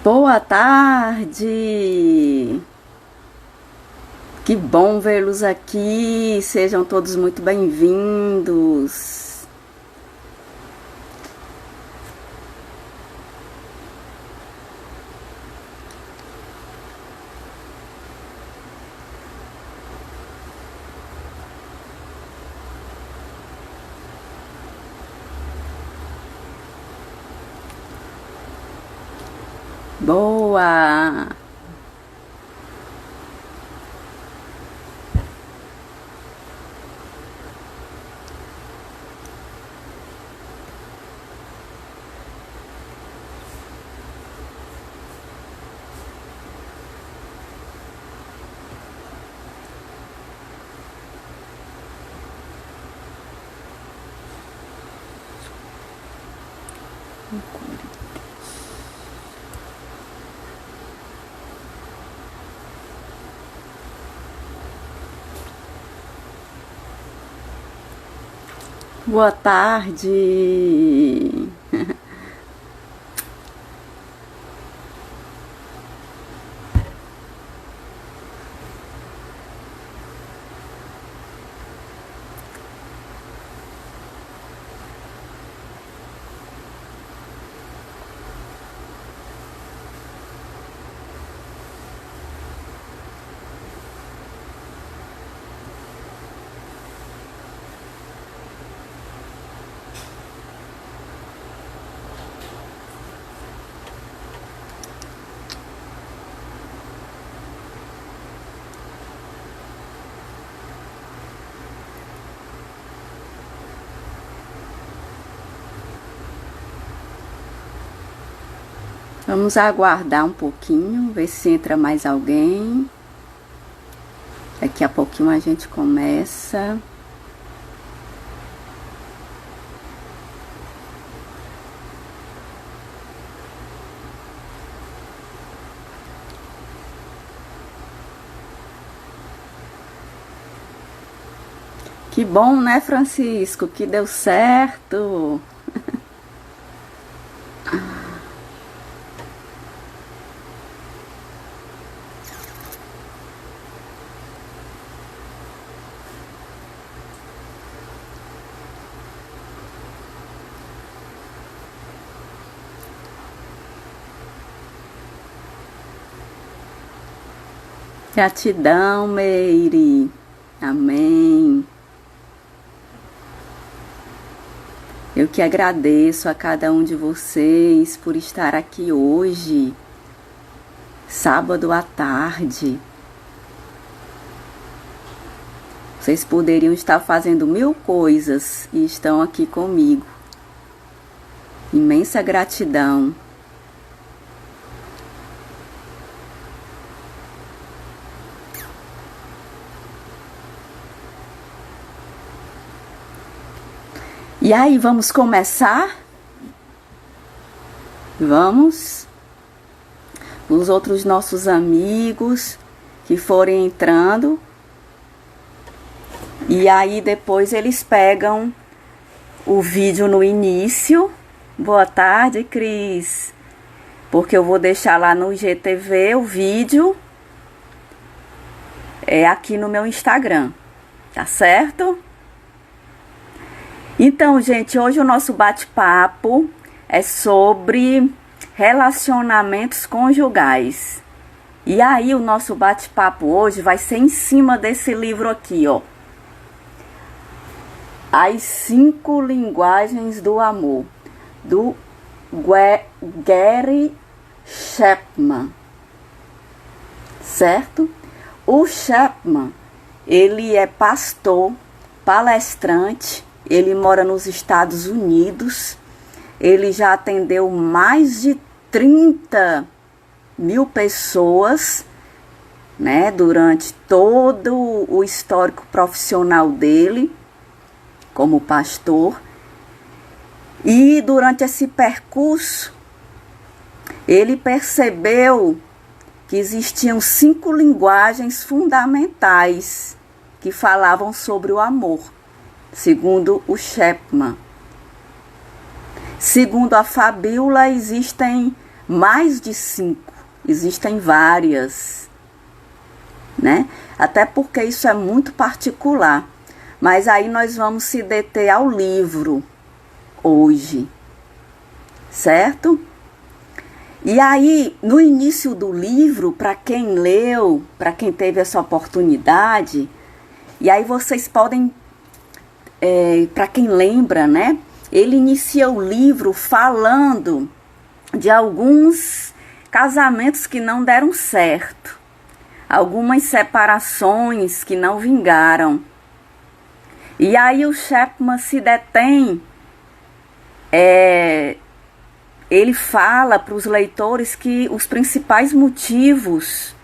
Boa tarde! Que bom vê-los aqui, sejam todos muito bem-vindos. Boa! Boa tarde! Vamos aguardar um pouquinho, ver se entra mais alguém. Daqui a pouquinho a gente começa. Que bom, né, Francisco? Que deu certo. Gratidão, Meire. Amém. Eu que agradeço a cada um de vocês por estar aqui hoje, sábado à tarde. Vocês poderiam estar fazendo 1000 coisas e estão aqui comigo. Imensa gratidão. E aí, vamos começar? Vamos? Os outros nossos amigos que forem entrando. E aí, depois eles pegam o vídeo no início. Boa tarde, Cris. Porque eu vou deixar lá no IGTV o vídeo. É aqui no meu Instagram. Tá certo? Então, gente, hoje o nosso bate-papo é sobre relacionamentos conjugais. E aí, o nosso bate-papo hoje vai ser em cima desse livro aqui, ó. As 5 linguagens do amor, do Gary Chapman, certo? O Chapman, ele é pastor, palestrante. Ele mora nos Estados Unidos, ele já atendeu mais de 30 mil pessoas, né, durante todo o histórico profissional dele, como pastor. E durante esse percurso, ele percebeu que existiam 5 linguagens fundamentais que falavam sobre o amor. Segundo o Chapman. Segundo a Fabíola, existem mais de 5, existem várias, né? Até porque isso é muito particular. Mas aí nós vamos se deter ao livro hoje, certo? E aí, no início do livro, para quem leu, para quem teve essa oportunidade, e aí vocês podem... para quem lembra, né? Ele inicia o livro falando de alguns casamentos que não deram certo, algumas separações que não vingaram. E aí o Chapman se detém, ele fala para os leitores que os principais motivos,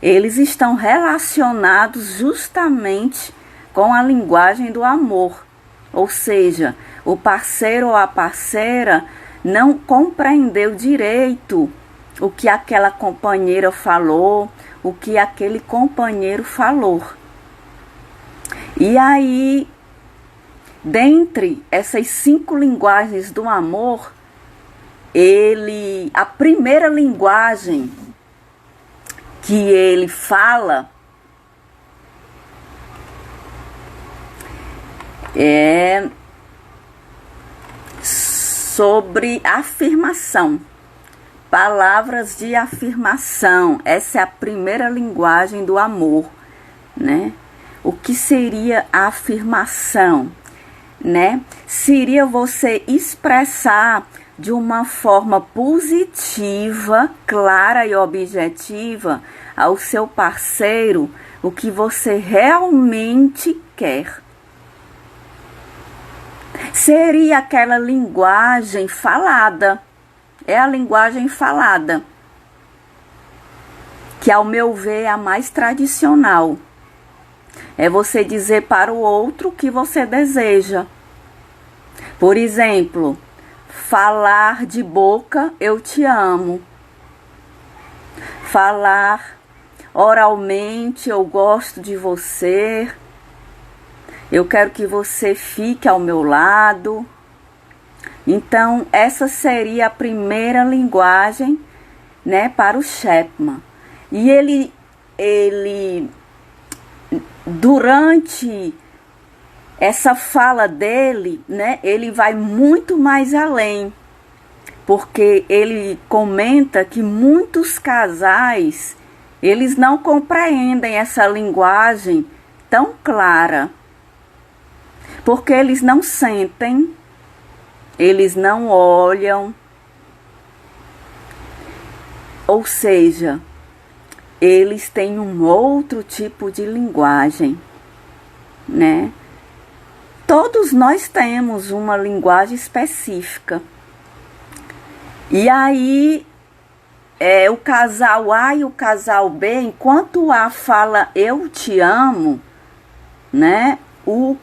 eles estão relacionados justamente com a linguagem do amor, ou seja, o parceiro ou a parceira não compreendeu direito o que aquela companheira falou, o que aquele companheiro falou. E aí, dentre essas 5 linguagens do amor, a primeira linguagem que ele fala é sobre afirmação, palavras de afirmação. Essa é a primeira linguagem do amor, né? O que seria a afirmação, né? Seria você expressar de uma forma positiva, clara e objetiva ao seu parceiro o que você realmente quer. Seria aquela linguagem falada, é a linguagem falada, que ao meu ver é a mais tradicional. É você dizer para o outro o que você deseja. Por exemplo, falar de boca, eu te amo. Falar oralmente, eu gosto de você. Eu quero que você fique ao meu lado. Então, essa seria a primeira linguagem, né, para o Chapman. E ele durante essa fala dele, né, ele vai muito mais além, porque ele comenta que muitos casais, eles não compreendem essa linguagem tão clara, porque eles não sentem, eles não olham, ou seja, eles têm um outro tipo de linguagem, né? Todos nós temos uma linguagem específica. E aí, o casal A e o casal B, enquanto o A fala eu te amo, né? O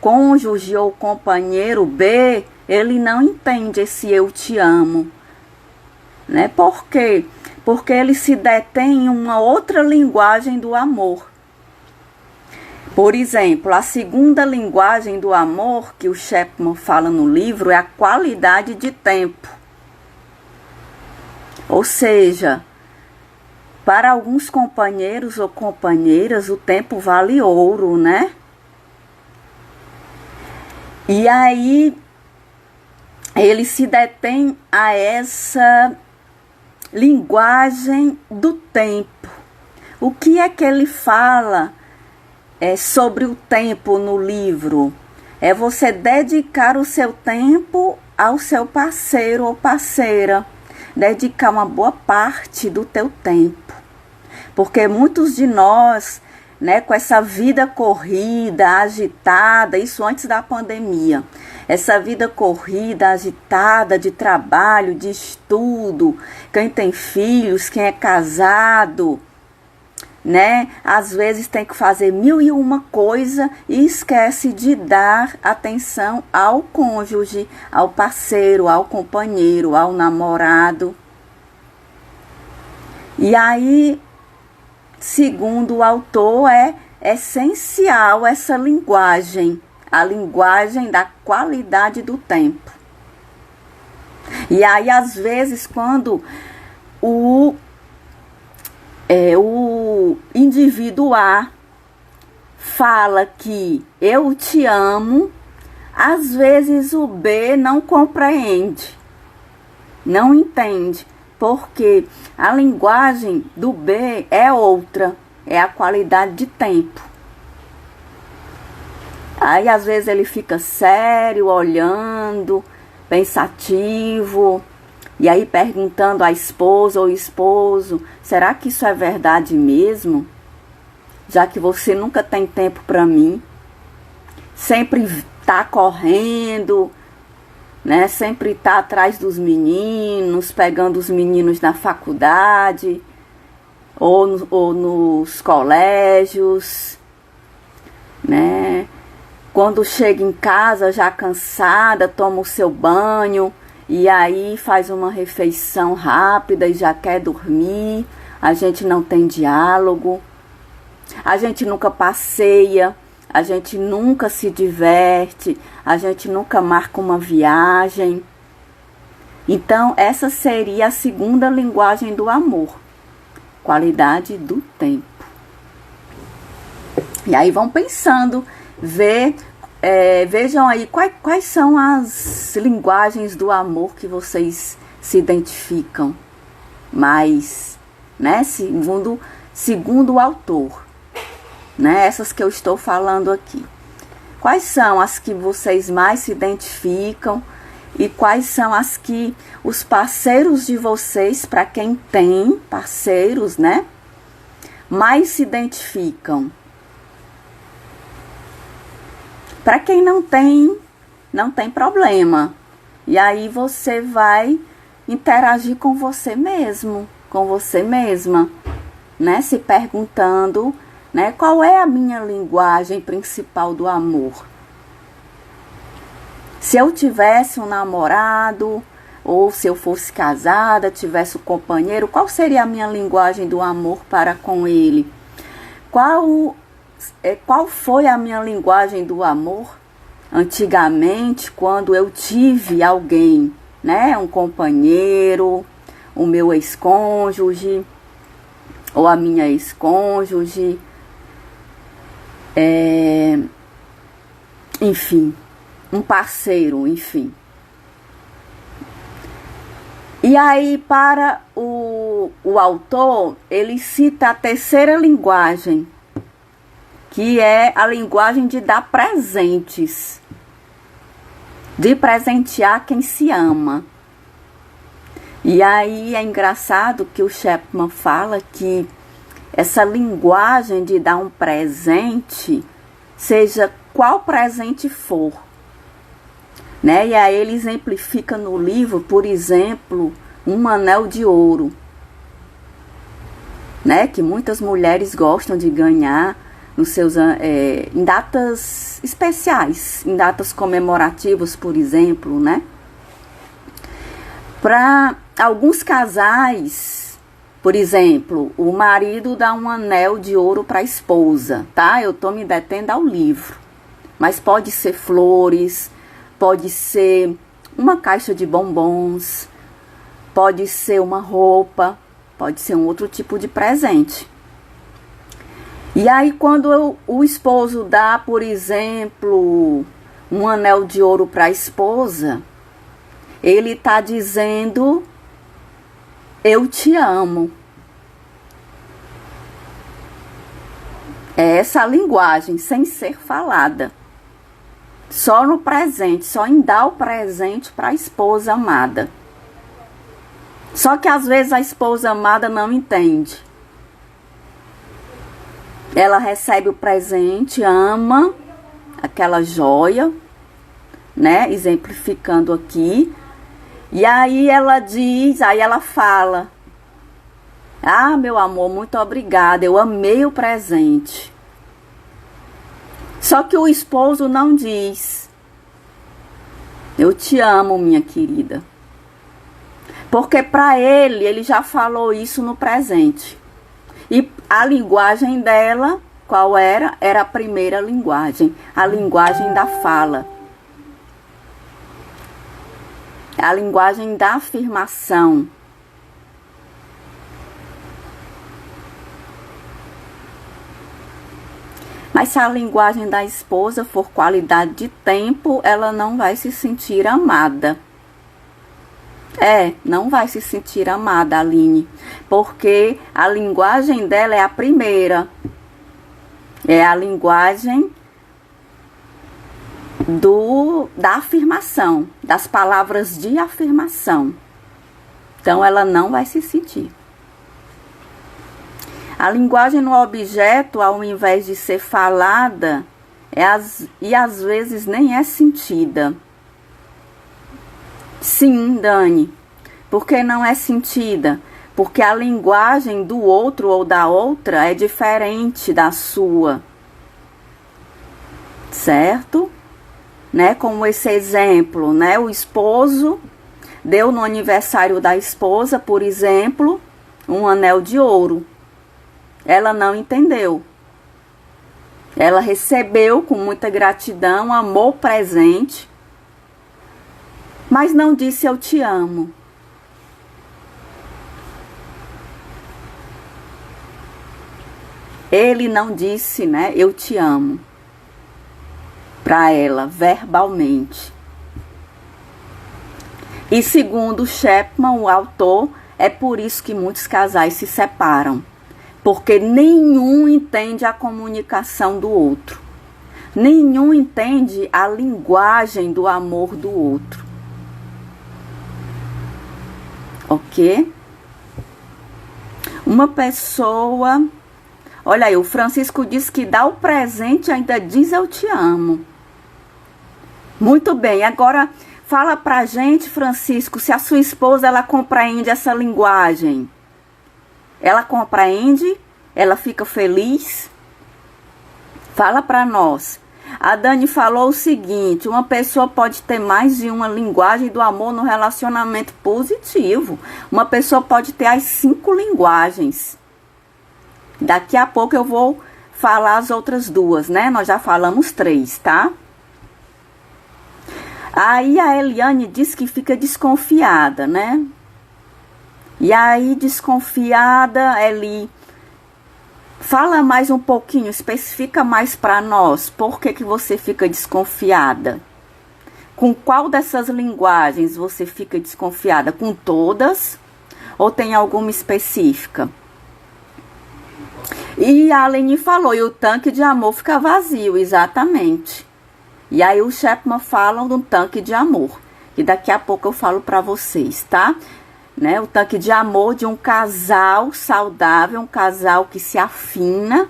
cônjuge ou companheiro B, ele não entende esse eu te amo, né? Por quê? Porque ele se detém em uma outra linguagem do amor. Por exemplo, a segunda linguagem do amor que o Chapman fala no livro é a qualidade de tempo. Ou seja, para alguns companheiros ou companheiras, o tempo vale ouro, né? E aí, ele se detém a essa linguagem do tempo. O que é que ele fala sobre o tempo no livro? É você dedicar o seu tempo ao seu parceiro ou parceira. Dedicar uma boa parte do teu tempo. Porque muitos de nós, né, com essa vida corrida, agitada, isso antes da pandemia, essa vida corrida, agitada de trabalho, de estudo, quem tem filhos, quem é casado, né, às vezes tem que fazer 1001 coisa e esquece de dar atenção ao cônjuge, ao parceiro, ao companheiro, ao namorado. E aí, segundo o autor, é essencial essa linguagem, a linguagem da qualidade do tempo. E aí, às vezes, quando o indivíduo A fala que eu te amo, às vezes o B não compreende, não entende, porque a linguagem do B é outra, é a qualidade de tempo. Aí às vezes ele fica sério, olhando, pensativo, e aí perguntando à esposa ou esposo, será que isso é verdade mesmo? Já que você nunca tem tempo para mim, sempre está correndo, né? Sempre está atrás dos meninos, pegando os meninos na faculdade ou nos colégios, né? Quando chega em casa já cansada, toma o seu banho e aí faz uma refeição rápida e já quer dormir. A gente não tem diálogo, a gente nunca passeia, a gente nunca se diverte, a gente nunca marca uma viagem. Então, essa seria a segunda linguagem do amor, qualidade do tempo. E aí vão pensando, vejam aí quais são as linguagens do amor que vocês se identificam mais, né? Segundo o autor, né? Essas que eu estou falando aqui. Quais são as que vocês mais se identificam e quais são as que os parceiros de vocês, para quem tem parceiros, né, mais se identificam? Para quem não tem problema. E aí você vai interagir com você mesmo, com você mesma, né? Se perguntando, né, qual é a minha linguagem principal do amor? Se eu tivesse um namorado, ou se eu fosse casada, tivesse um companheiro, qual seria a minha linguagem do amor para com ele? Qual foi a minha linguagem do amor antigamente, quando eu tive alguém, né? Um companheiro, o meu ex-cônjuge, ou a minha ex-cônjuge, enfim, um parceiro, enfim. E aí, para o autor, ele cita a terceira linguagem, que é a linguagem de dar presentes, de presentear quem se ama. E aí é engraçado que o Chapman fala que essa linguagem de dar um presente, seja qual presente for, né? E aí ele exemplifica no livro, por exemplo, um anel de ouro, né? Que muitas mulheres gostam de ganhar nos seus, em datas especiais, em datas comemorativas, por exemplo, né? Para alguns casais, por exemplo, o marido dá um anel de ouro para a esposa, tá? Eu tô me detendo ao livro, mas pode ser flores, pode ser uma caixa de bombons, pode ser uma roupa, pode ser um outro tipo de presente. E aí, quando o esposo dá, por exemplo, um anel de ouro para a esposa, ele está dizendo: eu te amo. É essa a linguagem, sem ser falada. Só no presente, só em dar o presente para a esposa amada. Só que às vezes a esposa amada não entende. Ela recebe o presente, ama aquela joia, né? Exemplificando aqui. E aí ela diz, aí ela fala: ah, meu amor, muito obrigada, eu amei o presente. Só que o esposo não diz: eu te amo, minha querida. Porque para ele já falou isso no presente. E a linguagem dela, qual era? Era a primeira linguagem, a linguagem da fala. A linguagem da afirmação. Mas se a linguagem da esposa for qualidade de tempo, ela não vai se sentir amada. Não vai se sentir amada, Aline, porque a linguagem dela é a primeira. É a linguagem da afirmação, das palavras de afirmação. Então, ela não vai se sentir. A linguagem no objeto, ao invés de ser falada, e às vezes nem é sentida. Sim, Dani. Por que não é sentida? Porque a linguagem do outro ou da outra é diferente da sua. Certo? Né? Como esse exemplo, né? O esposo deu no aniversário da esposa, por exemplo, um anel de ouro. Ela não entendeu. Ela recebeu com muita gratidão, amor presente, mas não disse eu te amo. Ele não disse, né, eu te amo para ela verbalmente. E segundo Chapman, o autor, é por isso que muitos casais se separam, porque nenhum entende a comunicação do outro. Nenhum entende a linguagem do amor do outro. Ok? Uma pessoa... Olha aí, o Francisco diz que dá o presente e ainda diz eu te amo. Muito bem, agora Fala pra gente, Francisco, se a sua esposa, ela compreende essa linguagem. Ela compreende? Ela fica feliz? Fala pra nós. A Dani falou o seguinte: uma pessoa pode ter mais de uma linguagem do amor no relacionamento positivo. Uma pessoa pode ter as 5 linguagens. Daqui a pouco eu vou falar as outras 2, né? Nós já falamos 3, tá? Aí a Eliane diz que fica desconfiada, né? E aí, desconfiada, Eli, fala mais um pouquinho, especifica mais para nós. Por que você fica desconfiada? Com qual dessas linguagens você fica desconfiada? Com todas? Ou tem alguma específica? E a Alene falou, e o tanque de amor fica vazio, exatamente. E aí o Chapman fala do tanque de amor, e daqui a pouco eu falo para vocês, tá? Né? O tanque de amor de um casal saudável, um casal que se afina,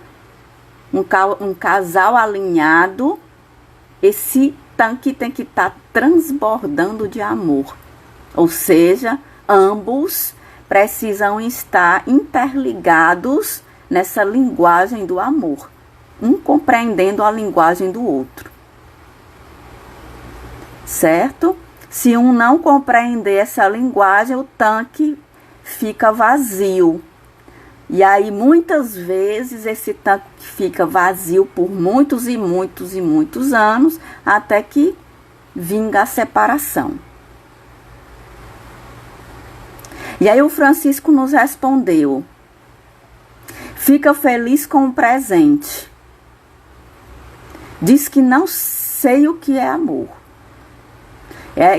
um casal alinhado. Esse tanque tem que estar transbordando de amor. Ou seja, ambos precisam estar interligados nessa linguagem do amor, um compreendendo a linguagem do outro. Certo? Se um não compreender essa linguagem, o tanque fica vazio. E aí, muitas vezes, esse tanque fica vazio por muitos e muitos e muitos anos, até que vinga a separação. E aí o Francisco nos respondeu: fica feliz com o presente. Diz que não sei o que é amor.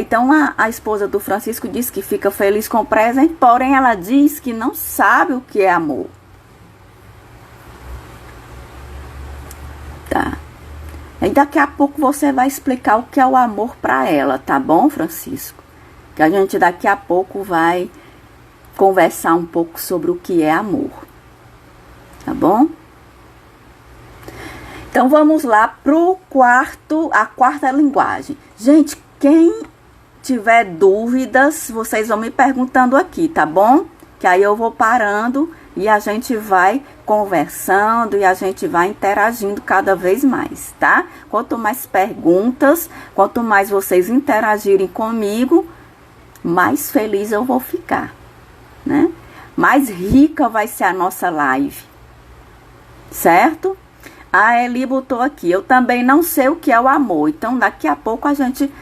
Então a esposa do Francisco diz que fica feliz com o presente, porém ela diz que não sabe o que é amor. Tá. E daqui a pouco você vai explicar o que é o amor para ela, tá bom, Francisco? Que a gente daqui a pouco vai conversar um pouco sobre o que é amor. Tá bom? Então vamos lá pro a quarta linguagem. Gente, quem tiver dúvidas, vocês vão me perguntando aqui, tá bom? Que aí eu vou parando e a gente vai conversando e a gente vai interagindo cada vez mais, tá? Quanto mais perguntas, quanto mais vocês interagirem comigo, mais feliz eu vou ficar, né? Mais rica vai ser a nossa live, certo? A Eli botou aqui: eu também não sei o que é o amor, então daqui a pouco a gente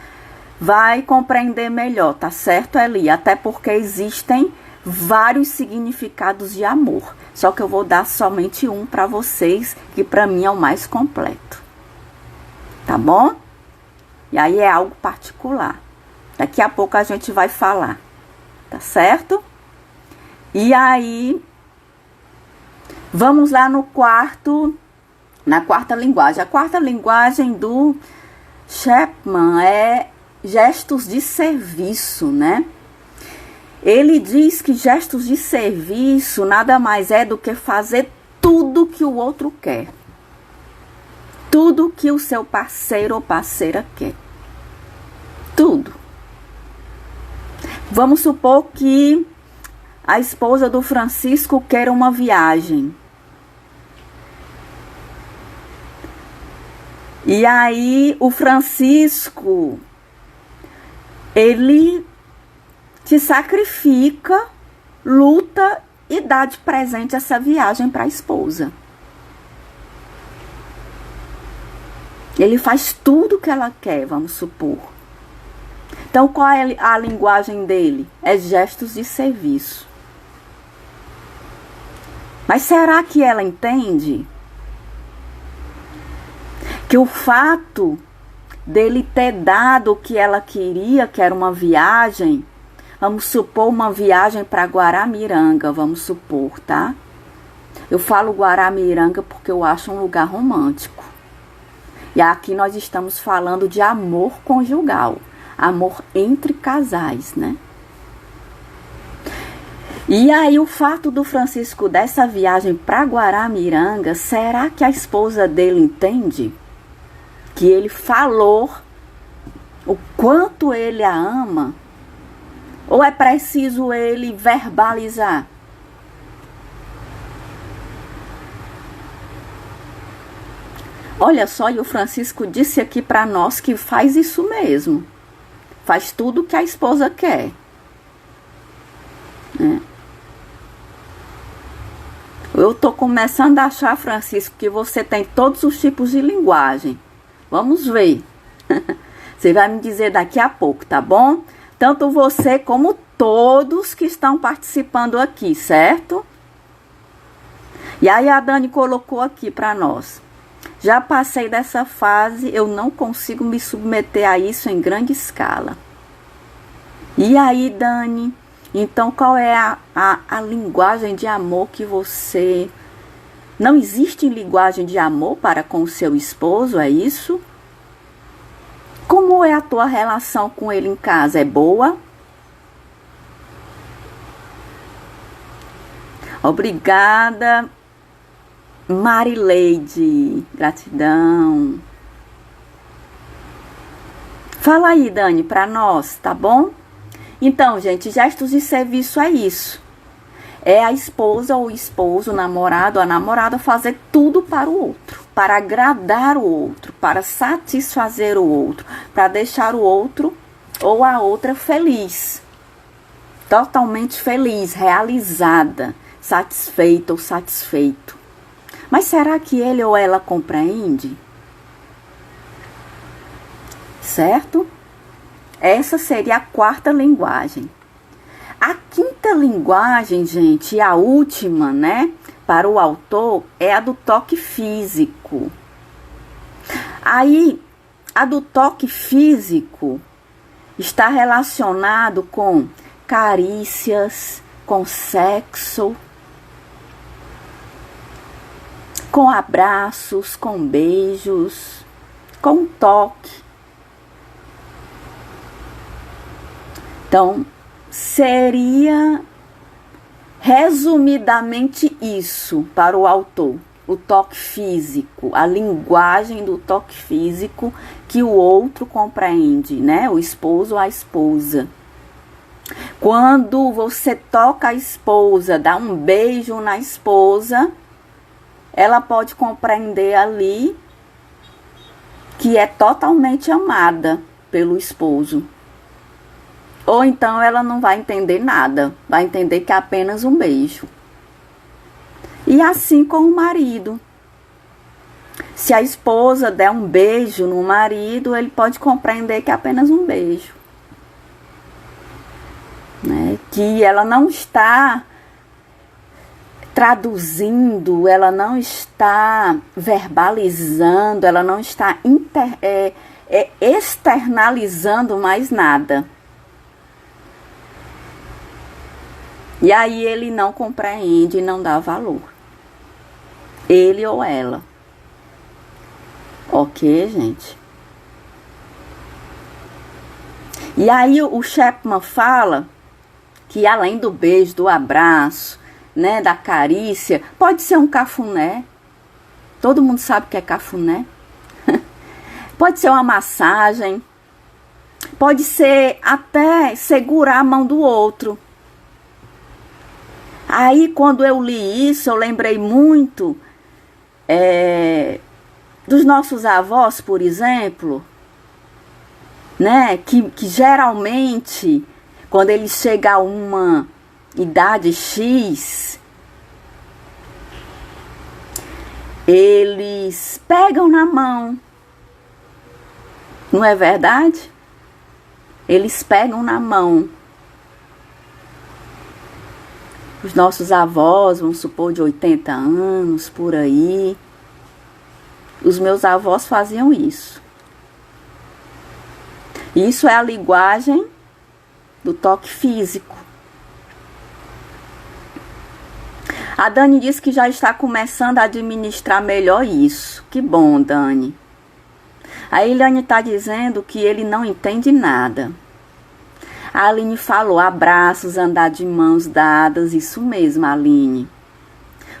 vai compreender melhor, tá certo, Eli? Até porque existem vários significados de amor. Só que eu vou dar somente um para vocês, que para mim é o mais completo. Tá bom? E aí é algo particular. Daqui a pouco a gente vai falar. Tá certo? E aí, vamos lá na quarta linguagem. A quarta linguagem do Chapman é gestos de serviço, né? Ele diz que gestos de serviço nada mais é do que fazer tudo que o outro quer. Tudo que o seu parceiro ou parceira quer. Tudo. Vamos supor que a esposa do Francisco queira uma viagem. E aí o Francisco, ele se sacrifica, luta e dá de presente essa viagem para a esposa. Ele faz tudo que ela quer, vamos supor. Então, qual é a linguagem dele? É gestos de serviço. Mas será que ela entende que o fato dele ter dado o que ela queria, que era uma viagem, vamos supor uma viagem para Guaramiranga, vamos supor, tá? Eu falo Guaramiranga porque eu acho um lugar romântico. E aqui nós estamos falando de amor conjugal, amor entre casais, né? E aí o fato do Francisco dessa viagem para Guaramiranga, será que a esposa dele entende? Que ele falou o quanto ele a ama? Ou é preciso ele verbalizar? Olha só, e o Francisco disse aqui para nós que faz isso mesmo. Faz tudo que a esposa quer. Eu tô começando a achar, Francisco, que você tem todos os tipos de linguagem. Vamos ver. Você vai me dizer daqui a pouco, tá bom? Tanto você como todos que estão participando aqui, certo? E aí a Dani colocou aqui para nós. Já passei dessa fase, eu não consigo me submeter a isso em grande escala. E aí, Dani, então qual é a linguagem de amor que você... Não existe linguagem de amor para com o seu esposo, é isso? Como é a tua relação com ele em casa? É boa? Obrigada, Marileide. Gratidão. Fala aí, Dani, para nós, tá bom? Então, gente, gestos de serviço é isso. É a esposa ou o esposo, o namorado, a namorada fazer tudo para o outro, para agradar o outro, para satisfazer o outro, para deixar o outro ou a outra feliz, totalmente feliz, realizada, satisfeita ou satisfeito. Mas será que ele ou ela compreende? Certo? Essa seria a quarta linguagem. A quinta linguagem, gente, e a última, né, para o autor, é a do toque físico. Aí, a do toque físico está relacionado com carícias, com sexo, com abraços, com beijos, com toque. Então, seria resumidamente isso para o autor, o toque físico, a linguagem do toque físico que o outro compreende, né? O esposo ou a esposa. Quando você toca a esposa, dá um beijo na esposa, ela pode compreender ali que é totalmente amada pelo esposo. Ou então ela não vai entender nada, vai entender que é apenas um beijo. E assim com o marido. Se a esposa der um beijo no marido, ele pode compreender que é apenas um beijo. Né? Que ela não está traduzindo, ela não está verbalizando, ela não está externalizando mais nada. E aí ele não compreende e não dá valor. Ele ou ela. Ok, gente? E aí o Chapman fala que além do beijo, do abraço, né, da carícia, pode ser um cafuné. Todo mundo sabe o que é cafuné. Pode ser uma massagem. Pode ser até segurar a mão do outro. Aí, quando eu li isso, eu lembrei muito dos nossos avós, por exemplo, né? Que geralmente, quando eles chegam a uma idade X, eles pegam na mão. Não é verdade? Eles pegam na mão. Os nossos avós, vamos supor, de 80 anos, por aí. Os meus avós faziam isso. Isso é a linguagem do toque físico. A Dani disse que já está começando a administrar melhor isso. Que bom, Dani. A Eliane está dizendo que ele não entende nada. A Aline falou, abraços, andar de mãos dadas, isso mesmo, Aline.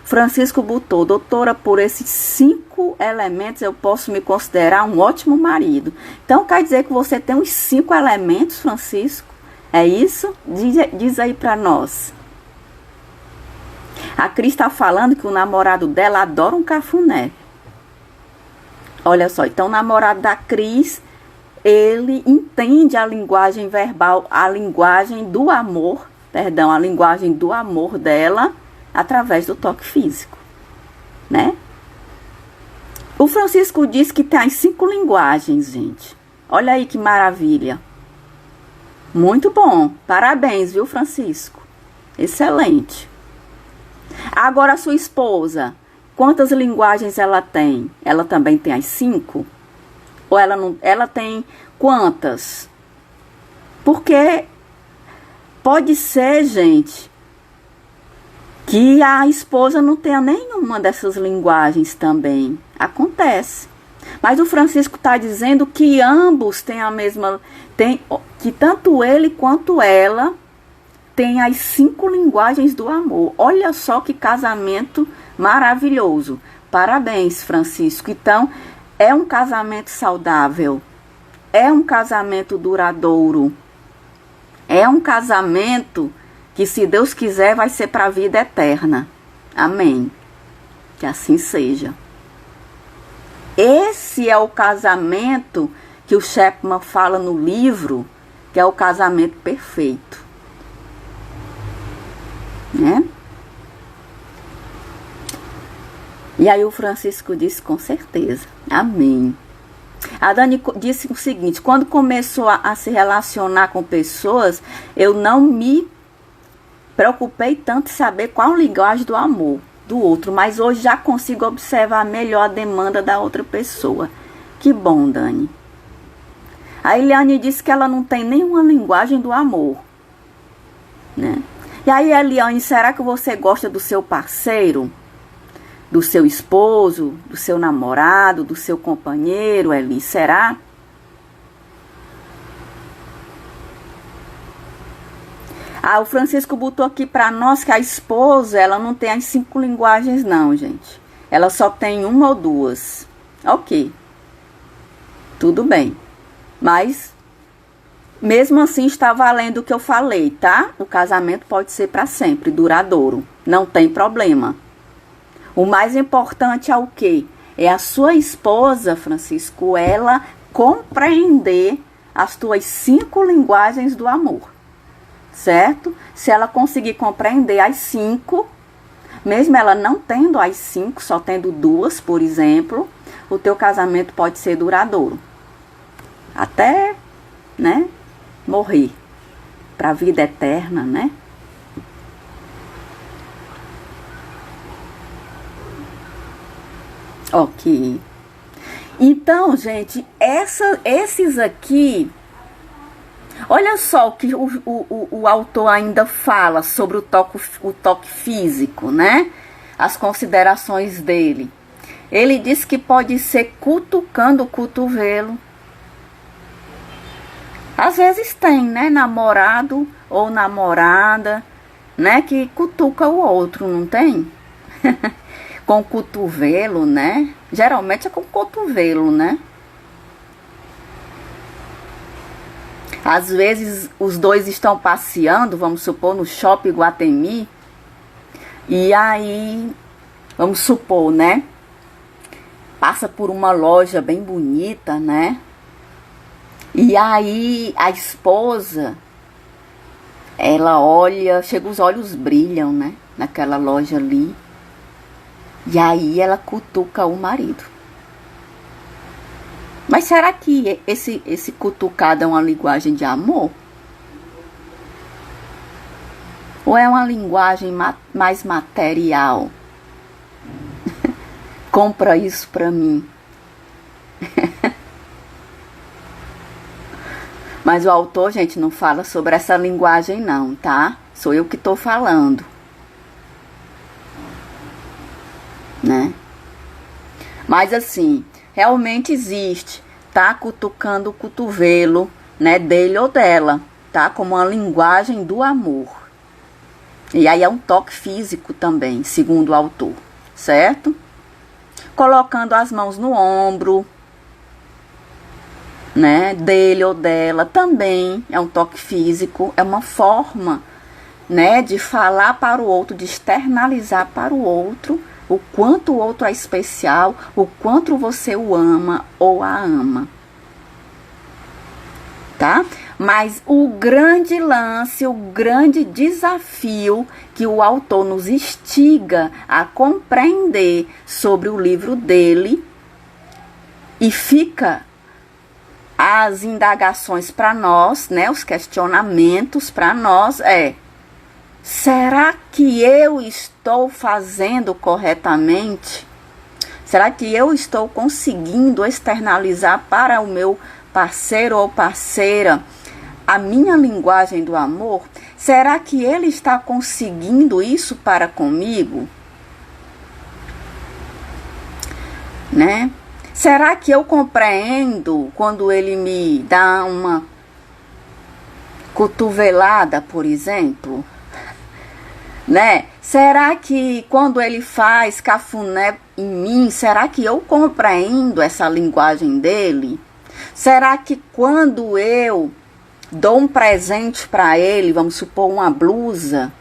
Francisco botou, doutora, por esses 5 elementos eu posso me considerar um ótimo marido. Então quer dizer que você tem os 5 elementos, Francisco? É isso? Diz aí pra nós. A Cris está falando que o namorado dela adora um cafuné. Olha só, então o namorado da Cris, ele entende a linguagem verbal, a linguagem do amor, perdão, a linguagem do amor dela, através do toque físico, né? O Francisco diz que tem as 5 linguagens, gente. Olha aí que maravilha. Muito bom. Parabéns, viu, Francisco? Excelente. Agora, a sua esposa, quantas linguagens ela tem? Ela também tem as 5? Ou ela não? Ela tem quantas? Porque pode ser, gente, que a esposa não tenha nenhuma dessas linguagens também. Acontece. Mas o Francisco está dizendo que ambos têm a mesma... que tanto ele quanto ela têm as 5 linguagens do amor. Olha só que casamento maravilhoso. Parabéns, Francisco. Então, é um casamento saudável. É um casamento duradouro. É um casamento que, se Deus quiser, vai ser para a vida eterna. Amém. Que assim seja. Esse é o casamento que o Chapman fala no livro, que é o casamento perfeito. Né? E aí o Francisco disse, com certeza. Amém. A Dani disse o seguinte, quando começou a se relacionar com pessoas, eu não me preocupei tanto em saber qual a linguagem do amor do outro, mas hoje já consigo observar melhor a demanda da outra pessoa. Que bom, Dani. A Eliane disse que ela não tem nenhuma linguagem do amor, né? E aí, Eliane, será que você gosta do seu parceiro? Do seu esposo? Do seu namorado? Do seu companheiro, Eli? Será? Ah, o Francisco botou aqui para nós que a esposa, ela não tem as 5 linguagens não, gente. Ela só tem 1 ou 2. Ok. Tudo bem. Mas, mesmo assim, está valendo o que eu falei, tá? O casamento pode ser para sempre, duradouro. Não tem problema. O mais importante é o quê? É a sua esposa, Francisco, ela compreender as tuas 5 linguagens do amor. Certo? Se ela conseguir compreender as 5, mesmo ela não tendo as 5, só tendo 2, por exemplo, o teu casamento pode ser duradouro. Até, né, morrer. Para a vida eterna, né? Ok. Então, gente, esses aqui... Olha só o que o autor ainda fala sobre o toque físico, né? As considerações dele. Ele diz que pode ser cutucando o cotovelo. Às vezes tem, né? Namorado ou namorada, né? Que cutuca o outro, não tem? Com o cotovelo, né? Geralmente é com o cotovelo, né? Às vezes os dois estão passeando, vamos supor, no Shopping Iguatemi. E aí, vamos supor, né? Passa por uma loja bem bonita, né? E aí a esposa, ela olha, chega, os olhos brilham, né? Naquela loja ali. E aí ela cutuca o marido. Mas será que esse cutucado é uma linguagem de amor? Ou é uma linguagem mais material? Compra isso pra mim. Mas o autor, gente, não fala sobre essa linguagem não, tá? Sou eu que tô falando. Né? Mas assim... Realmente existe, tá? Cutucando o cotovelo, né? Dele ou dela, tá? Como uma linguagem do amor. E aí é um toque físico também, segundo o autor, certo? Colocando as mãos no ombro, né, dele ou dela, também é um toque físico, é uma forma, né, de falar para o outro, de externalizar para o outro o quanto o outro é especial, o quanto você o ama ou a ama, tá? Mas o grande lance, o grande desafio que o autor nos instiga a compreender sobre o livro dele, e fica as indagações para nós, né, os questionamentos para nós será que eu estou fazendo corretamente? Será que eu estou conseguindo externalizar para o meu parceiro ou parceira a minha linguagem do amor? Será que ele está conseguindo isso para comigo? Né? Será que eu compreendo quando ele me dá uma cotovelada, por exemplo? Né? Será que quando ele faz cafuné em mim, será que eu compreendo essa linguagem dele? Será que quando eu dou um presente para ele, vamos supor uma blusa,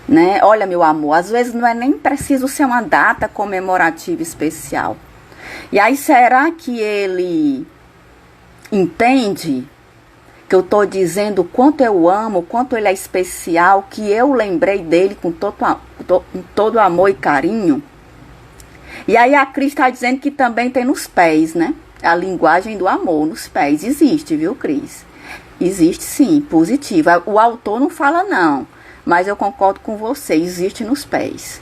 né? Olha, meu amor, às vezes não é nem preciso ser uma data comemorativa especial. E aí, será que ele entende que eu estou dizendo o quanto eu amo, o quanto ele é especial, que eu lembrei dele com todo amor e carinho? E aí a Cris está dizendo que também tem nos pés, né? A linguagem do amor nos pés. Existe, viu, Cris? Existe sim, positiva. O autor não fala não, mas eu concordo com você, existe nos pés.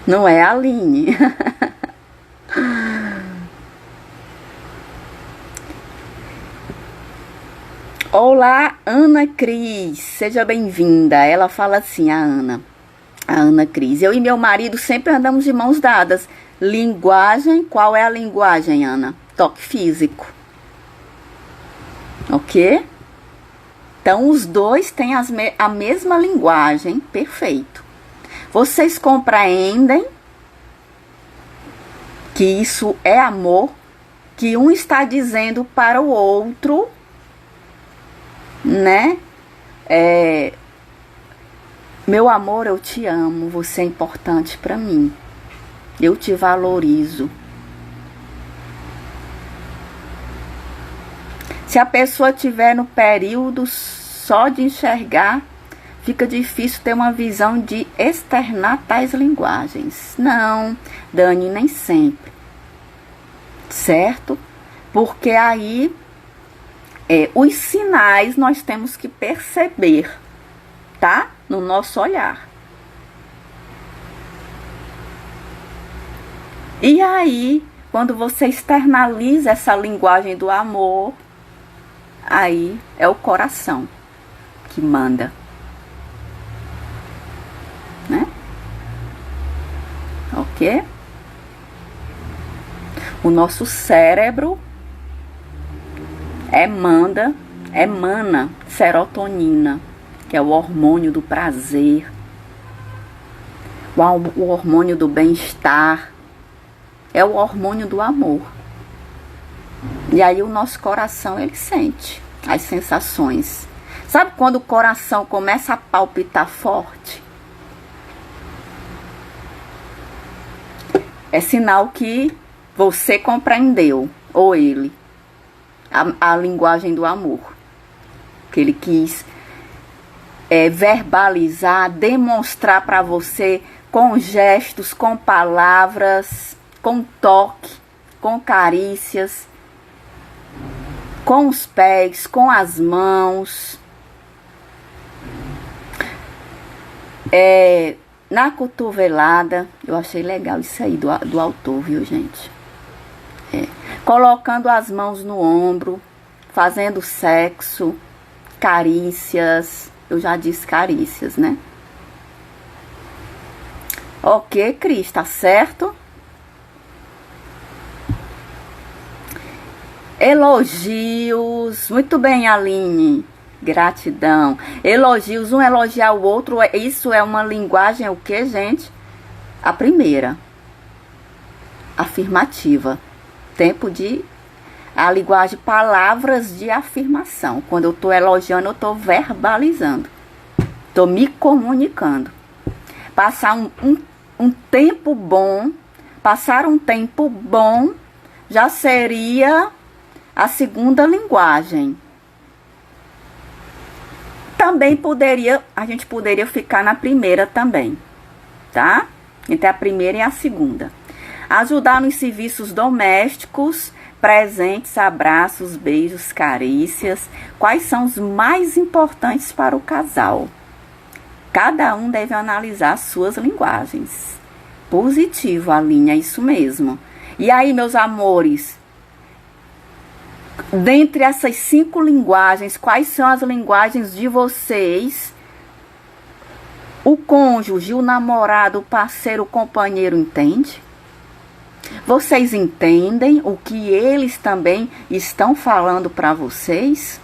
Não é, Aline? Olá, Ana Cris, seja bem-vinda. Ela fala assim, a Ana Cris. Eu e meu marido sempre andamos de mãos dadas. Linguagem, qual é a linguagem, Ana? Toque físico. Ok? Então, os dois têm a mesma linguagem, perfeito. Vocês compreendem que isso é amor, que um está dizendo para o outro, né? Meu amor, eu te amo, você é importante para mim, eu te valorizo. Se a pessoa estiver no período só de enxergar, fica difícil ter uma visão de externar tais linguagens. Não, Dani, nem sempre. Certo? Porque aí os sinais nós temos que perceber, tá? No nosso olhar. E aí, quando você externaliza essa linguagem do amor, aí é o coração que manda, né? Ok? O nosso cérebro emana serotonina, que é o hormônio do prazer, o hormônio do bem-estar, é o hormônio do amor. E aí o nosso coração, ele sente as sensações. Sabe quando o coração começa a palpitar forte? É sinal que você compreendeu, ou ele, a linguagem do amor. Que ele quis verbalizar, demonstrar para você com gestos, com palavras, com toque, com carícias, com os pés, com as mãos. Na cotovelada, eu achei legal isso aí do autor, viu, gente? Colocando as mãos no ombro, fazendo sexo, carícias. Eu já disse carícias, né? Ok, Cris, tá certo? Elogios. Muito bem, Aline. Gratidão. Elogios, um elogiar o outro, isso é uma linguagem, o que, gente? A primeira. Afirmativa. Tempo de... A linguagem, palavras de afirmação. Quando eu estou elogiando, eu estou verbalizando. Estou me comunicando. Passar um tempo bom, passar um tempo bom, já seria a segunda linguagem. Também a gente poderia ficar na primeira também, tá? Entre a primeira e a segunda. Ajudar nos serviços domésticos, presentes, abraços, beijos, carícias. Quais são os mais importantes para o casal? Cada um deve analisar suas linguagens. Positivo, Aline, é isso mesmo. E aí, meus amores, dentre essas 5 linguagens, quais são as linguagens de vocês? O cônjuge, o namorado, o parceiro, o companheiro entende? Vocês entendem o que eles também estão falando para vocês?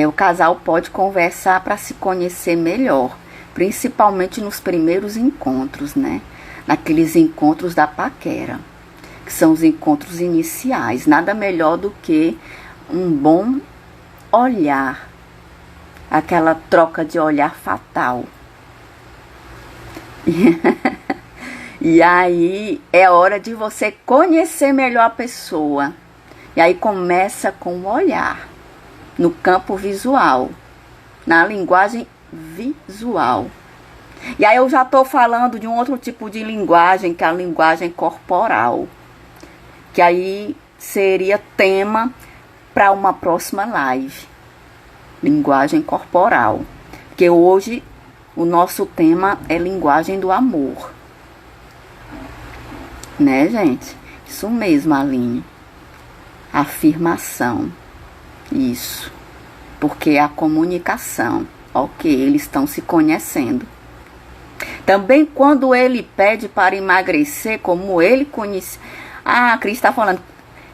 O casal pode conversar para se conhecer melhor, principalmente nos primeiros encontros, né? Naqueles encontros da paquera, que são os encontros iniciais. Nada melhor do que um bom olhar, aquela troca de olhar fatal. E aí é hora de você conhecer melhor a pessoa. E aí começa com o olhar, no campo visual, na linguagem visual. E aí eu já estou falando de um outro tipo de linguagem, que é a linguagem corporal, que aí seria tema para uma próxima live. Linguagem corporal, porque hoje o nosso tema é linguagem do amor. Né, gente? Isso mesmo, Aline. Afirmação. Isso. Porque é a comunicação. Ok, eles estão se conhecendo. Também quando ele pede para emagrecer, como ele conhece... Ah, a Cris está falando.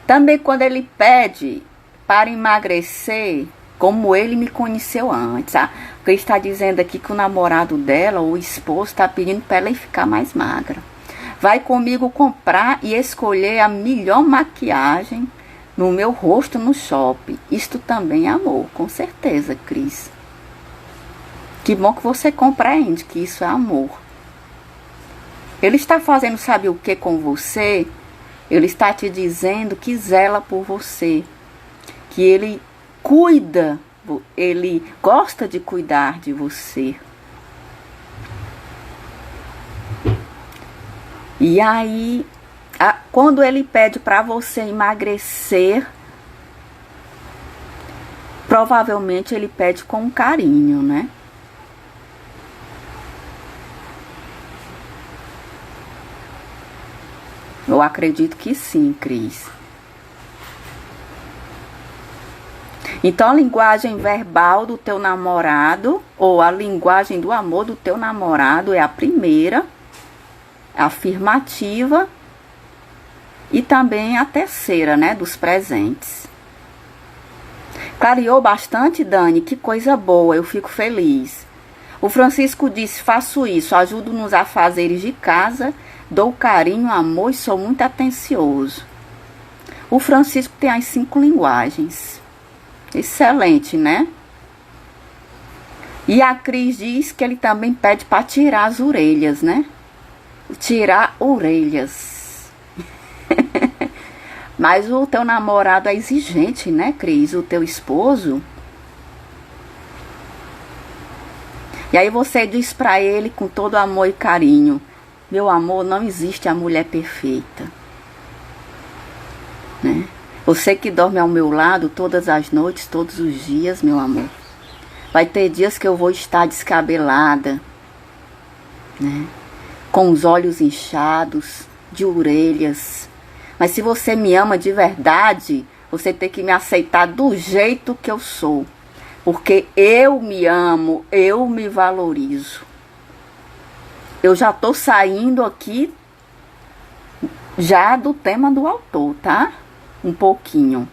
Também quando ele pede para emagrecer, como ele me conheceu antes. A Cris está dizendo aqui que o namorado dela, o esposo, está pedindo para ela ficar mais magra. Vai comigo comprar e escolher a melhor maquiagem no meu rosto no shopping. Isto também é amor, com certeza, Cris. Que bom que você compreende que isso é amor. Ele está fazendo sabe o que com você? Ele está te dizendo que zela por você. Que ele cuida, ele gosta de cuidar de você. E aí, quando ele pede para você emagrecer, provavelmente ele pede com carinho, né? Eu acredito que sim, Cris. Então, a linguagem verbal do teu namorado, ou a linguagem do amor do teu namorado é a primeira, afirmativa, e também a terceira, né, dos presentes. Clareou bastante, Dani? Que coisa boa, eu fico feliz. O Francisco disse, faço isso, ajudo nos afazeres de casa, dou carinho, amor e sou muito atencioso. O Francisco tem as 5 linguagens. Excelente, né? E a Cris diz que ele também pede para tirar as orelhas, né? Tirar orelhas. Mas o teu namorado é exigente, né, Cris? O teu esposo. E aí você diz para ele com todo amor e carinho, meu amor, não existe a mulher perfeita. Né? Você que dorme ao meu lado todas as noites, todos os dias, meu amor. Vai ter dias que eu vou estar descabelada, né? Com os olhos inchados, de orelhas. Mas se você me ama de verdade, você tem que me aceitar do jeito que eu sou. Porque eu me amo, eu me valorizo. Eu já tô saindo aqui já do tema do autor, tá? um pouquinho.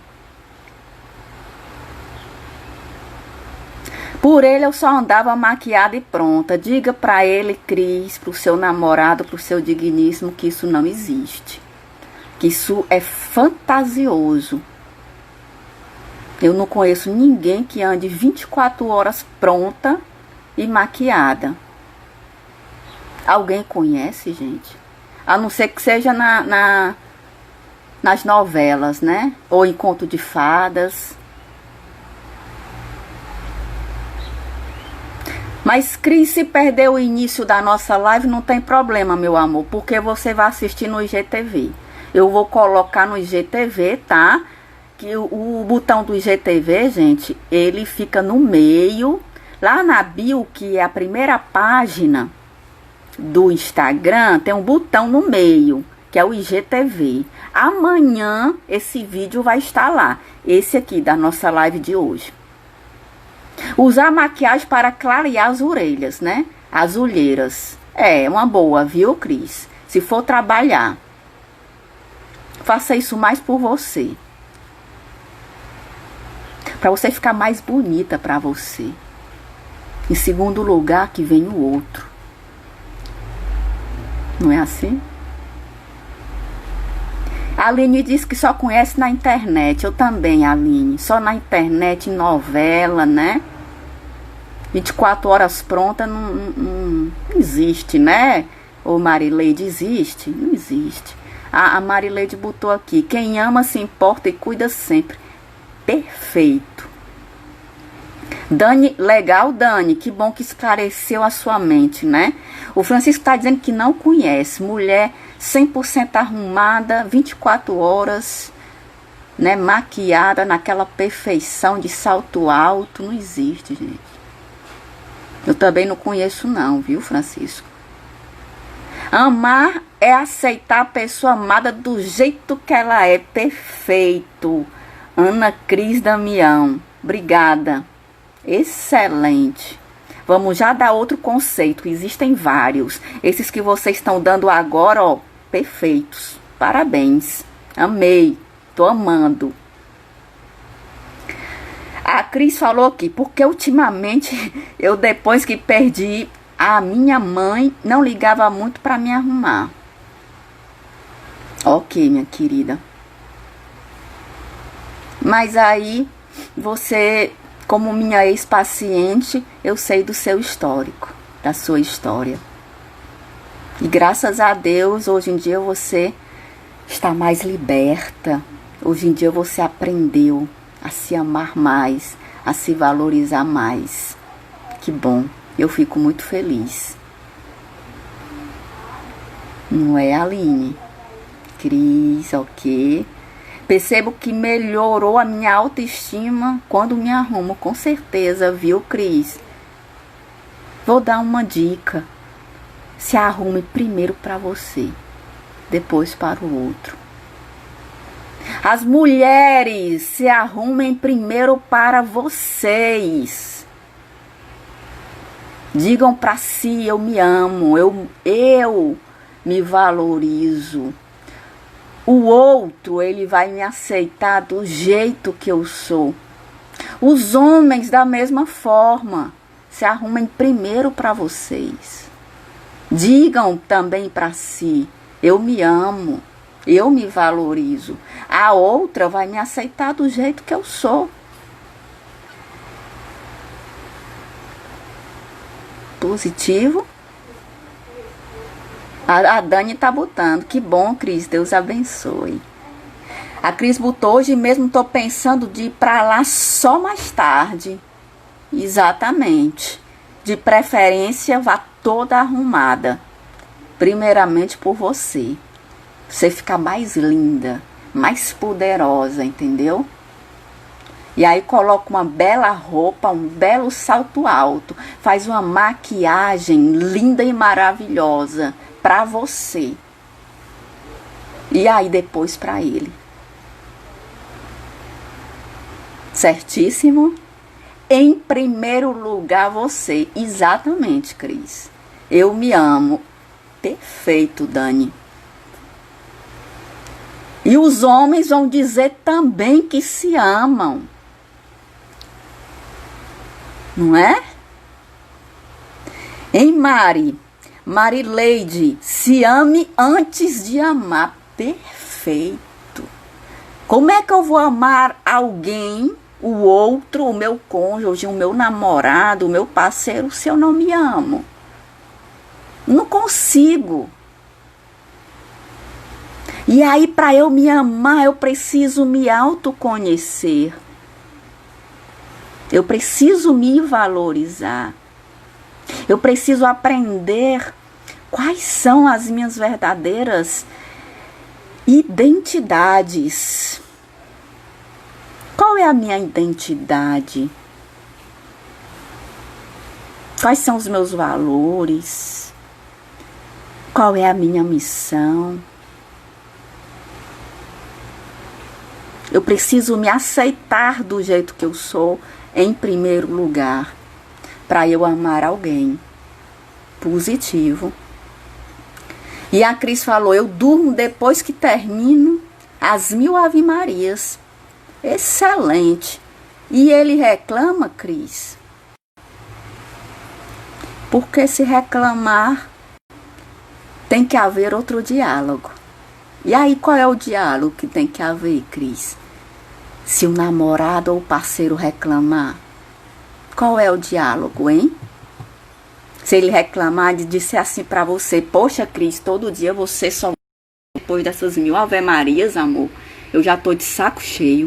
Por ele eu só andava maquiada e pronta. Diga pra ele, Cris, pro seu namorado, pro seu digníssimo, que isso não existe. Que isso é fantasioso. Eu não conheço ninguém que ande 24 horas pronta e maquiada. Alguém conhece, gente? A não ser que seja nas novelas, né? Ou em conto de fadas. Mas, Cris, se perder o início da nossa live, não tem problema, meu amor, porque você vai assistir no IGTV. Eu vou colocar no IGTV, tá? Que o botão do IGTV, gente, ele fica no meio, lá na bio, que é a primeira página do Instagram, tem um botão no meio, que é o IGTV. Amanhã esse vídeo vai estar lá, esse aqui da nossa live de hoje. Usar maquiagem para clarear as orelhas, né? As olheiras. É uma boa, viu, Cris? Se for trabalhar, faça isso mais por você. Para você ficar mais bonita para você. Em segundo lugar, que vem o outro. Não é assim? A Aline diz que só conhece na internet. Eu também, Aline. Só na internet, novela, né? 24 horas pronta não existe, né? Ô Marileide, existe? Não existe. A Marileide botou aqui. Quem ama se importa e cuida sempre. Perfeito. Dani, legal, Dani. Que bom que esclareceu a sua mente, né? O Francisco está dizendo que não conhece. Mulher 100% arrumada, 24 horas, né? Maquiada naquela perfeição de salto alto. Não existe, gente. Eu também não conheço não, viu, Francisco? Amar é aceitar a pessoa amada do jeito que ela é. Perfeito. Ana Cris Damião. Obrigada. Excelente. Vamos já dar outro conceito. Existem vários. Esses que vocês estão dando agora, ó, perfeitos. Parabéns. Amei. Tô amando. A Cris falou aqui, porque ultimamente eu, depois que perdi a minha mãe, não ligava muito para me arrumar. Ok, minha querida. Mas aí, você, como minha ex-paciente, eu sei do seu histórico, da sua história. E graças a Deus, hoje em dia você está mais liberta. Hoje em dia você aprendeu a se amar mais, a se valorizar mais. Que bom, eu fico muito feliz. Não é, Aline? Cris, ok. Percebo que melhorou a minha autoestima quando me arrumo, com certeza, viu, Cris? Vou dar uma dica. Se arrume primeiro para você, depois para o outro. As mulheres, se arrumem primeiro para vocês. Digam para si, eu me amo, eu me valorizo. O outro, ele vai me aceitar do jeito que eu sou. Os homens, da mesma forma, se arrumem primeiro para vocês. Digam também para si, eu me amo. Eu me valorizo. A outra vai me aceitar do jeito que eu sou. Positivo. A Dani tá botando. Que bom, Cris. Deus abençoe. A Cris botou, hoje mesmo tô pensando de ir pra lá só mais tarde. Exatamente. De preferência, vá toda arrumada. Primeiramente por você. Você fica mais linda, mais poderosa, entendeu? E aí coloca uma bela roupa, um belo salto alto, faz uma maquiagem linda e maravilhosa para você. E aí depois para ele. Certíssimo? Em primeiro lugar você. Exatamente, Cris. Eu me amo. Perfeito, Dani. E os homens vão dizer também que se amam. Não é? Hein, Marileide, se ame antes de amar. Perfeito. Como é que eu vou amar alguém, o outro, o meu cônjuge, o meu namorado, o meu parceiro, se eu não me amo? Não consigo. E aí, para eu me amar, eu preciso me autoconhecer. Eu preciso me valorizar. Eu preciso aprender quais são as minhas verdadeiras identidades. Qual é a minha identidade? Quais são os meus valores? Qual é a minha missão? Eu preciso me aceitar do jeito que eu sou, em primeiro lugar, para eu amar alguém positivo. E a Cris falou, eu durmo depois que termino as 1000 Ave Marias. Excelente. E ele reclama, Cris? Porque se reclamar, tem que haver outro diálogo. E aí, qual é o diálogo que tem que haver, Cris? Se o namorado ou o parceiro reclamar, qual é o diálogo, hein? Se ele reclamar e disser assim pra você, poxa, Cris, todo dia você só... Depois dessas 1000 Ave Marias, amor, eu já tô de saco cheio.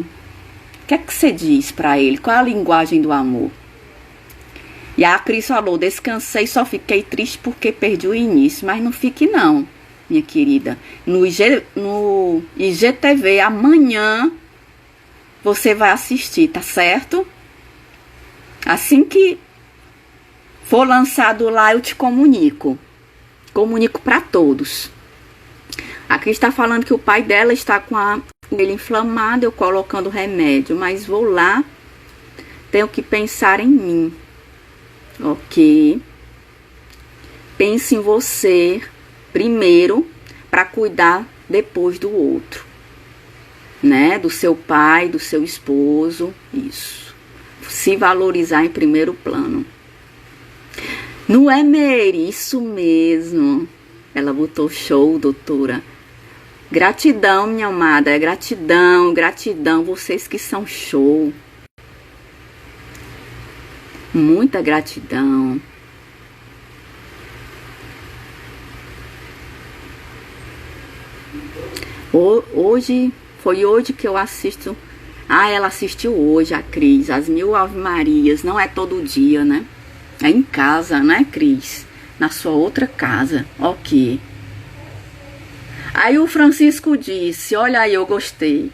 O que é que você diz pra ele? Qual é a linguagem do amor? E a Cris falou, descansei, só fiquei triste porque perdi o início. Mas não fique não, minha querida. No IGTV, amanhã, você vai assistir, tá certo? Assim que for lançado lá, eu te comunico. Comunico pra todos. A Cris tá falando que o pai dela está com a orelha inflamada, eu colocando remédio. Mas vou lá, tenho que pensar em mim. Ok? Pense em você primeiro para cuidar depois do outro, né? Do seu pai, do seu esposo, isso. Se valorizar em primeiro plano. Não é, Mary? Isso mesmo. Ela botou show, doutora. Gratidão, minha amada. É gratidão, gratidão. Vocês que são show. Muita gratidão. Foi hoje que eu assisto. Ah, ela assistiu hoje, a Cris, as 1000 Ave Marias. Não é todo dia, né? É em casa, né, Cris? Na sua outra casa. Ok. Aí o Francisco disse, olha aí, eu gostei.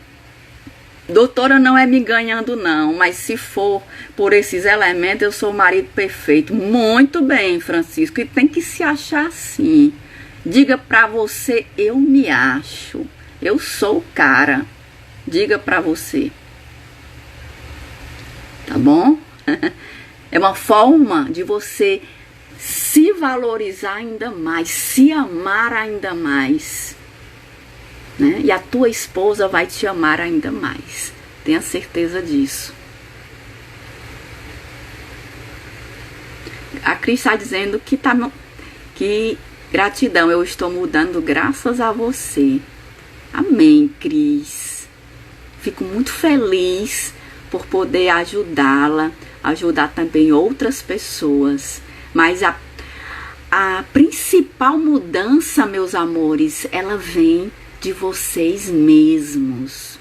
Doutora, não é me ganhando não, mas se for por esses elementos, eu sou o marido perfeito. Muito bem, Francisco, e tem que se achar assim. Diga pra você, eu me acho. Eu sou o cara. Diga pra você. Tá bom? É uma forma de você se valorizar ainda mais, se amar ainda mais. Né? E a tua esposa vai te amar ainda mais. Tenha certeza disso. A Cris está dizendo que gratidão, eu estou mudando graças a você. Amém, Cris. Fico muito feliz por poder ajudá-la, ajudar também outras pessoas. Mas a principal mudança, meus amores, ela vem de vocês mesmos.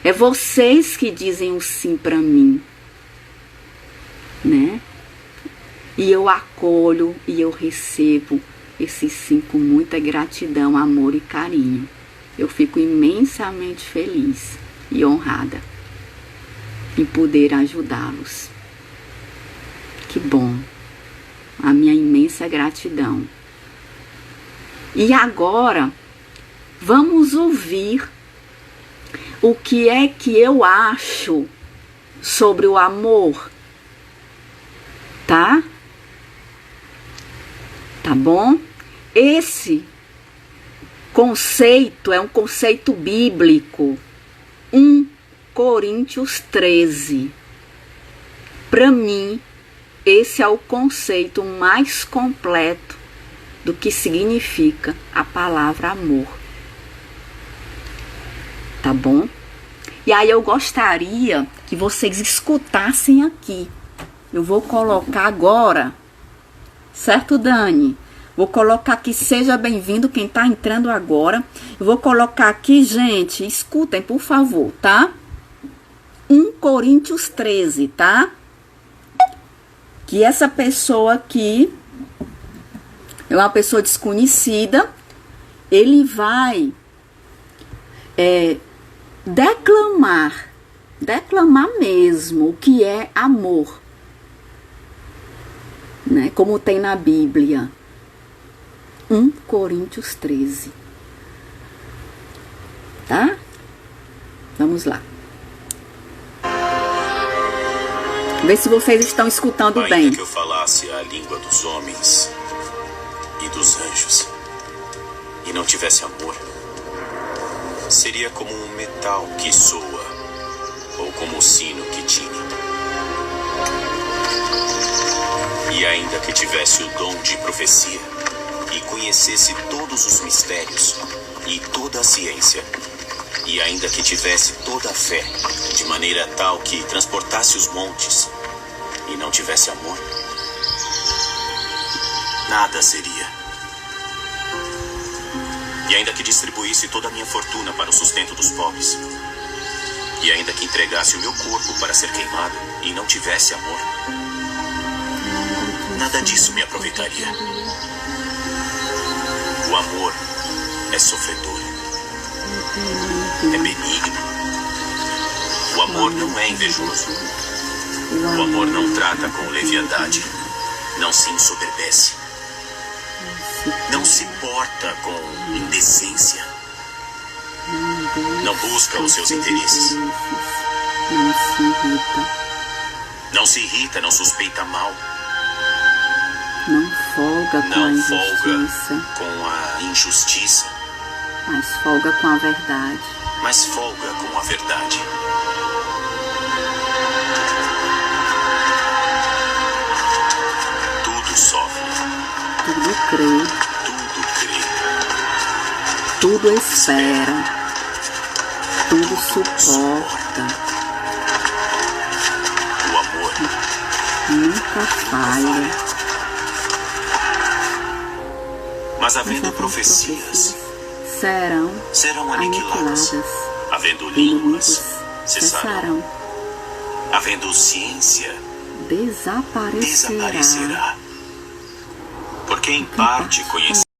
É vocês que dizem o sim para mim, né? E eu acolho e eu recebo esse sim com muita gratidão, amor e carinho. Eu fico imensamente feliz e honrada em poder ajudá-los. Que bom. A minha imensa gratidão. E agora, vamos ouvir o que é que eu acho sobre o amor, tá? Tá bom? Esse conceito é um conceito bíblico. 1 Coríntios 13. Para mim, esse é o conceito mais completo do que significa a palavra amor. Tá bom? E aí eu gostaria que vocês escutassem aqui. Eu vou colocar agora, certo, Dani? Vou colocar aqui, seja bem-vindo quem tá entrando agora. Eu vou colocar aqui, gente, escutem, por favor, tá? 1 Coríntios 13, tá? Que essa pessoa aqui é uma pessoa desconhecida. Ele vai declamar mesmo o que é amor, né? Como tem na Bíblia. 1 Coríntios 13. Tá? Vamos lá. Vê se vocês estão escutando bem. Ainda que eu falasse a língua dos homens e dos anjos e não tivesse amor, seria como um metal que soa ou como um sino que tine. E ainda que tivesse o dom de profecia e conhecesse todos os mistérios e toda a ciência, e ainda que tivesse toda a fé, de maneira tal que transportasse os montes, e não tivesse amor, nada seria. E ainda que distribuísse toda a minha fortuna para o sustento dos pobres, e ainda que entregasse o meu corpo para ser queimado, e não tivesse amor, nada disso me aproveitaria. O amor é sofredor, é benigno. O amor não é invejoso. O amor não trata com leviandade, não se ensoberbece, não se porta com indecência, não busca os seus interesses, não se irrita, não suspeita mal, não folga com a injustiça, mas folga com a verdade. Tudo sofre, tudo crê, tudo espera, tudo suporta. O amor nunca falha. Mas havendo profecias, serão aniquiladas. Havendo línguas, cessarão. Havendo ciência, desaparecerá. Porque em parte conhecemos